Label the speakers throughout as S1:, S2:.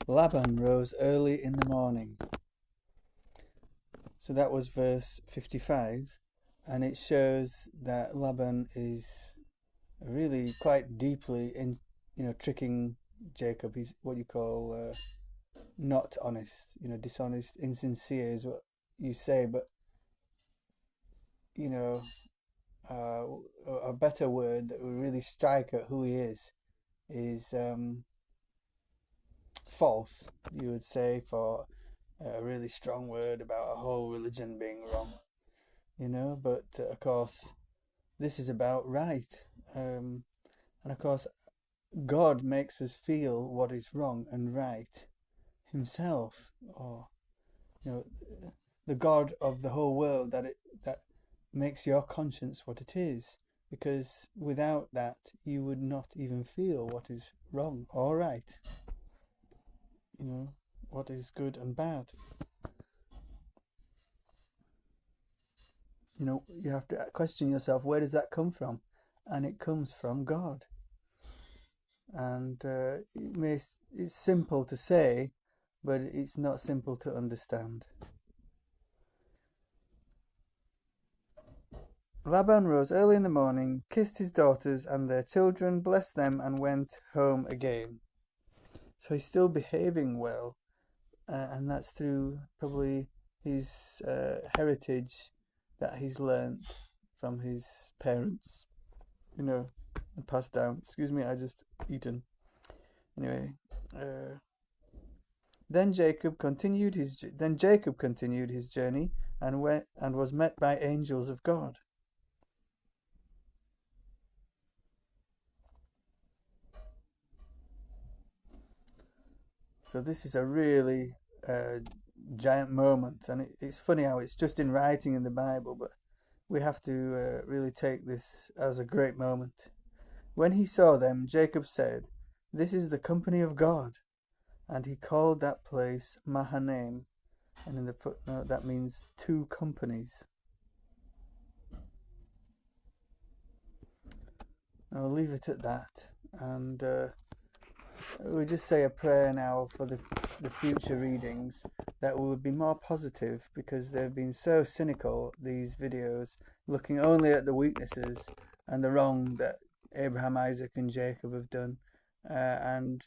S1: Laban rose early in the morning. So that was verse 55, and it shows that Laban is really quite deeply tricking Jacob. He's what you call not honest, dishonest, insincere is what you say, but you know, a better word that would really strike at who he is false, you would say, for a really strong word about a whole religion being wrong, but of course, this is about right. And of course, God makes us feel what is wrong and right himself, or, you know, the God of the whole world that makes your conscience what it is. Because without that, you would not even feel what is wrong or right, what is good and bad. You have to question yourself, where does that come from? And it comes from God. And it's simple to say, but it's not simple to understand. Laban rose early in the morning, kissed his daughters and their children, blessed them, and went home again. So he's still behaving well, and that's through probably his heritage that he's learnt from his parents, and passed down. Excuse me, I just eaten. Anyway, then Jacob continued his journey and was met by angels of God. So this is a really giant moment, and it's funny how it's just in writing in the Bible, but we have to really take this as a great moment. When he saw them, Jacob said, "This is the company of God," and he called that place Mahanaim, and in the footnote that means two companies. I'll leave it at that, and we'll just say a prayer now for the future readings, that we would be more positive, because they've been so cynical, these videos, looking only at the weaknesses and the wrong that Abraham, Isaac and Jacob have done, and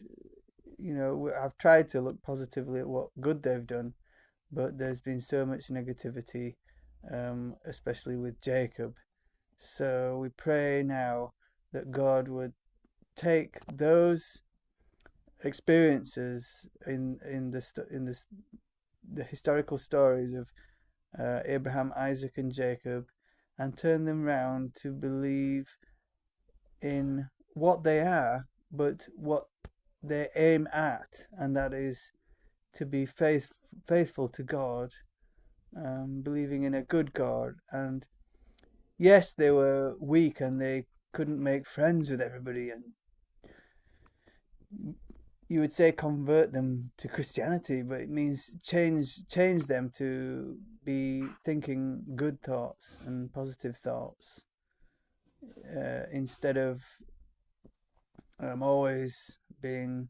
S1: I've tried to look positively at what good they've done, but there's been so much negativity, especially with Jacob. So we pray now that God would take those experiences in the historical stories of Abraham, Isaac, and Jacob, and turn them round to believe in what they are, but what they aim at, and that is to be faithful to God, believing in a good God. And yes, they were weak and they couldn't make friends with everybody, and you would say convert them to Christianity, but it means change them to be thinking good thoughts and positive thoughts, instead of always being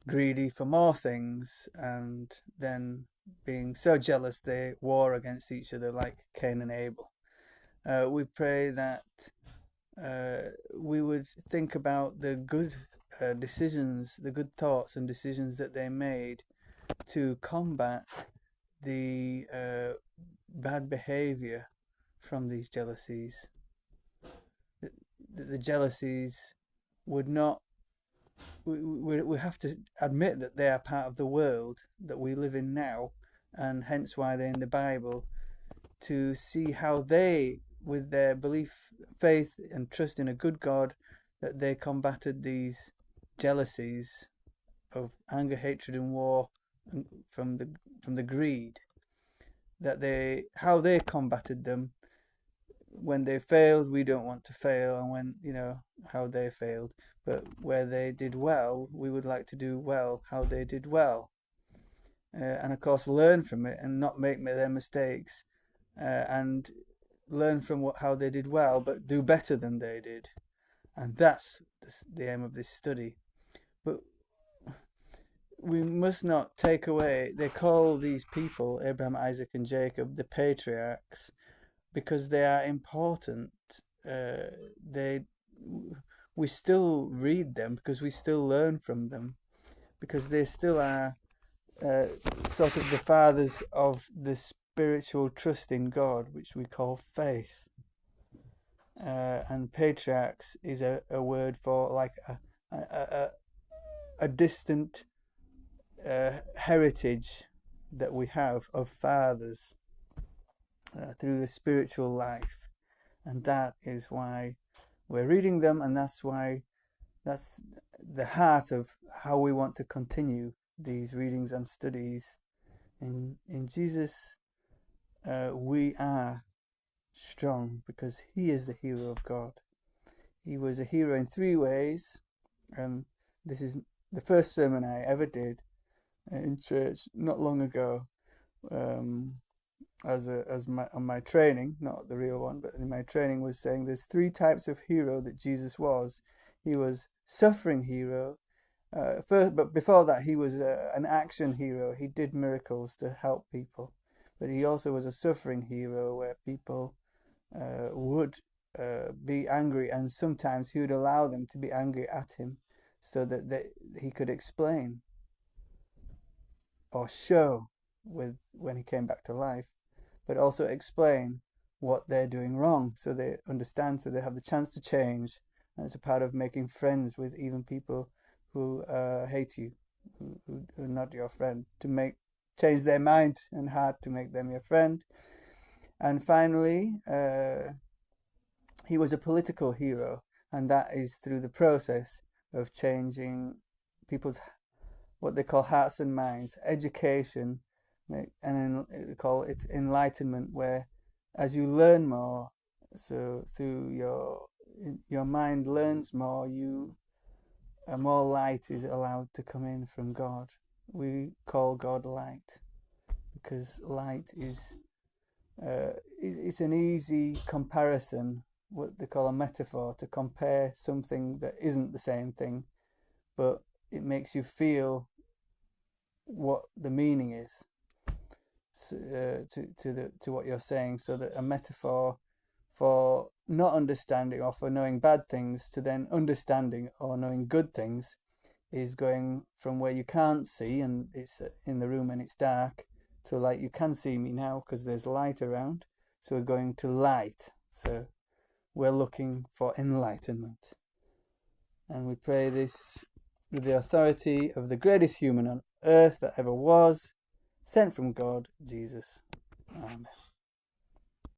S1: greedy for more things, and then being so jealous they war against each other like Cain and Abel. We pray that we would think about the good decisions, the good thoughts and decisions that they made to combat the bad behavior from these jealousies. The jealousies would not. We have to admit that they are part of the world that we live in now, and hence why they're in the Bible, to see how they, with their belief, faith and trust in a good God, that they combated these jealousies of anger, hatred and war from the greed, how they combated them. When they failed, we don't want to fail, and when how they failed, but where they did well, we would like to do well how they did well, and of course learn from it and not make their mistakes, and learn from how they did well, but do better than they did. And that's the aim of this study. But we must not take away. They call these people, Abraham, Isaac, and Jacob, the patriarchs, because they are important. We still read them because we still learn from them, because they still are sort of the fathers of the spiritual trust in God, which we call faith. And patriarchs is a word for like a distant heritage that we have of fathers through the spiritual life, and that is why we're reading them, and that's the heart of how we want to continue these readings and studies. In Jesus, we are strong because he is the hero of God. He was a hero in 3 ways, and this is the first sermon I ever did in church not long ago, on my training, not the real one, but in my training, was saying there's 3 types of hero that Jesus was. He was suffering hero. But before that, he was an action hero. He did miracles to help people. But he also was a suffering hero, where people would be angry, and sometimes he would allow them to be angry at him so that he could explain or show when he came back to life, but also explain what they're doing wrong so they understand, so they have the chance to change. And it's a part of making friends with even people who hate you, who are not your friend, to change their mind and heart to make them your friend. And finally, he was a political hero, and that is through the process of changing people's, what they call hearts and minds, education, and then they call it enlightenment, where as you learn more, so through your mind learns more, more light is allowed to come in from God. We call God light because light is it's an easy comparison, what they call a metaphor, to compare something that isn't the same thing, but it makes you feel what the meaning is to what you're saying. So that a metaphor for not understanding or for knowing bad things to then understanding or knowing good things is going from where you can't see and it's in the room and it's dark to like, you can see me now because there's light around. So we're going to light. So we're looking for enlightenment. And we pray this with the authority of the greatest human on earth that ever was, sent from God, Jesus. Amen.